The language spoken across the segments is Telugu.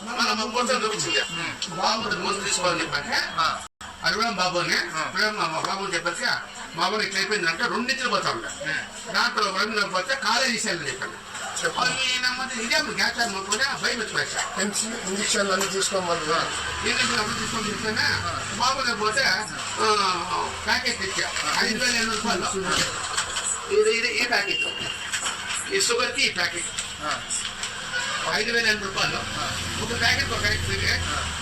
మళ్ళీ కొంచెం చూపించింది బాబు ముందు తీసుకోవాలని చెప్పాక అడిగిన బాబుని మా బాబుని చెప్పాక మా బాబు ఇట్లా అయిపోయిందంటే 2 నిద్రలు పోతా ఉంటా దాంట్లో 2 పోతే కాలేజ్ తీసేయాలని చెప్పాను ఇదే గ్యాస్ భయం వచ్చి ఇంజక్షన్లు అన్ని తీసుకోమని తీసుకొని చెప్తానే బాబునే పోతే ప్యాకెట్ ఇచ్చా 5,500 రూపాయలు ఇది ఈ ప్యాకెట్ ఈ షుగర్కి ఈ ప్యాకెట్ 5,500 రూపాయలు ఒక ప్యాకెట్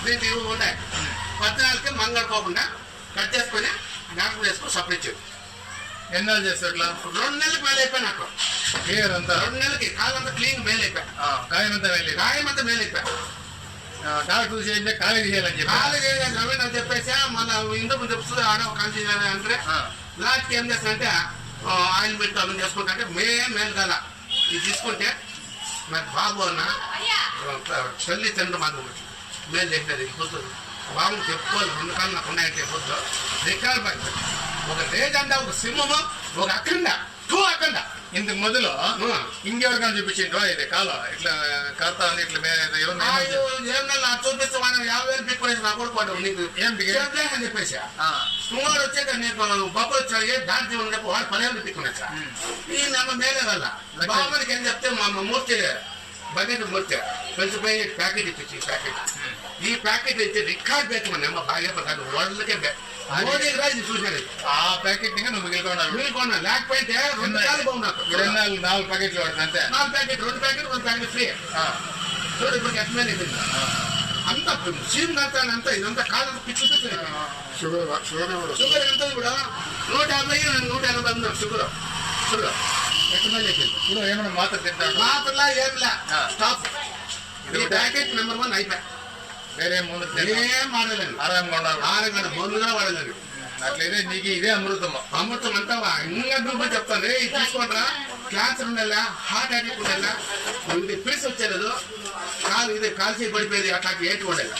దీనికి ఉన్నాయి 14కి మంగళపోకుండా కట్ చేసుకొని డాక్టర్ వేసుకొని సపరేట్ చేయదు. ఎన్నాళ్ళు చేస్తారు ఇట్లా? 2 నెలలకు మేలు అయిపోయి నాకు క్లియర్ అంతా 2 నెలలకి కాలంతా క్లీన్ మేలు అయిపోయా గాయమంతా మేలు గాయమంతా మేలు అయిపోయా. డాక్టర్ చేయండి కాలేజీ చేయాలని చెప్పి కాలేజీ రవీణ్ అని చెప్పేసి మన ఇందుకు చెప్తుంది ఆడ కాలేజీ అంటే లాస్ట్కి ఏం చేస్తానంటే ఆయిల్ పెట్టి అవి చేసుకుంటే మేలు కదా ఇది తీసుకుంటే నాకు బాబు అన్న తల్లి తండ్రి మాకు మేలు చెప్పేది కూర్చొని బాబు చెప్పుకోవాలి 2 కాళ్ళు నాకు ఉన్నాయంటే పొద్దు రికార్డు పడుతుంది ఒక లేజెండ ఒక సింహము ఒక అఖండ 2 అఖండ. ఇంతకు మొదలు ఇంకెవరికైనా చూపించిండు ఇది కాలం ఇట్లా కడతా ఉంది ఇట్లా ఏమన్నా చూపిస్తే మనం 50,000 పిక్కునేసి నా కొడుకోండి నీకు ఏంటి అని చెప్పేసి సుమారు వచ్చాక నీకు బొబ్బలు వచ్చాడు దాంట్లో ఉన్నప్పుడు వాళ్ళు 10,000 పిక్కునేసా ఈ నమ్మ మేలే వల్ల బాబునికి ఏం చెప్తే మా మూర్తి బకెట్ మూర్తి పెంచిపోయి ప్యాకెట్ ఇచ్చి ఈ ప్యాకెట్ ఇచ్చి రికార్డ్ పెట్టమని అమ్మ బాగా పడతాను వాళ్ళకే చూసాను ఆ ప్యాకెట్ నువ్వు మిగిలికొన్నా లేకపోతే 2 సార్లు బాగున్నాకు 4 ప్యాకెట్లు వాడుతుంది అంతే 4 ప్యాకెట్ 2 ప్యాకెట్ 1 ప్యాకెట్ ఫ్రీ చూడు ఇప్పుడు ఎట్లా అయిపోయింది అంత సీన్ అంతా ఇదంతా కాలం పిచ్చి షుగర్ ఎంత ఇప్పుడు 150 180 ఉంది షుగర్ ఎట్లా అయిపోయింది. ఇప్పుడు ఏమైనా మాత్రం తింటాడు మాత్రలా ఏంలా స్టాప్ ఈ ప్యాకెట్ నెంబర్ 1 అయిపోయా. వేరే ముందు ఏం వాడలేదు ఆరాంగా ఉండాలి 6 గంటల ముందుగా వాడలేదు. అట్లయితే నీకు ఇదే అమృతం అంటావా ఇంకా నువ్వు చెప్తాను ఇది తీసుకుంటా క్యాన్సర్ ఉండాలా హార్ట్ అటాక్ ఉండాలా ఇది పిలిచి వచ్చేది కాలు ఇది కాల్చి పడిపోయేది అట్లా ఏంటి ఉండాలి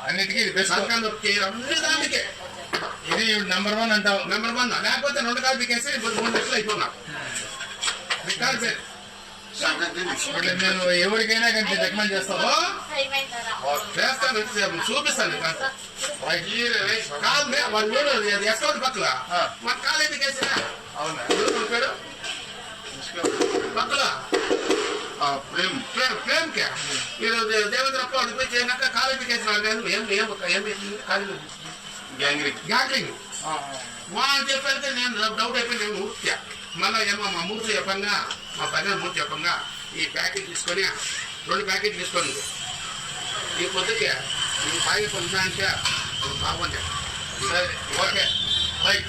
అన్నిటికీ ఇది బెస్ట్ నొప్పి అన్ని దానికి ఇది నెంబర్ 1 అంటావు. నెంబర్ 1 లేకపోతే 2 కాలు పీకేసి 3 లక్షలు అయిపోయినా రికార్డ్ పేరు నేను ఎవరికైనా కానీ రికమెండ్ చేస్తావా చేస్తాను చూపిస్తాను కాదు వాడు ఎస్కౌంట్ పక్కల మన కాలు ఎందుకు వేసినా అవునా పేరు పక్కల ప్రేమ్కే మీరు దేవేంద్ర అప్ప అడిగిపోయి చేయనాక కాలు ఎందుకు వేసిన కాలు గ్యాంగ్రింగ్ వాళ్ళు చెప్పారంటే నేను డౌట్ అయిపోయి నేను ఊర్చా మళ్ళీ ఏమో మా మూర్తి చెప్పంగా మా పైన మూర్తి చెప్పంగా ఈ ప్యాకెట్ తీసుకొని 2 ప్యాకెట్లు తీసుకొని ఈ పొద్దుకే ఈ 5 పొందానికి బాగుంది. సరే ఓకే రైట్.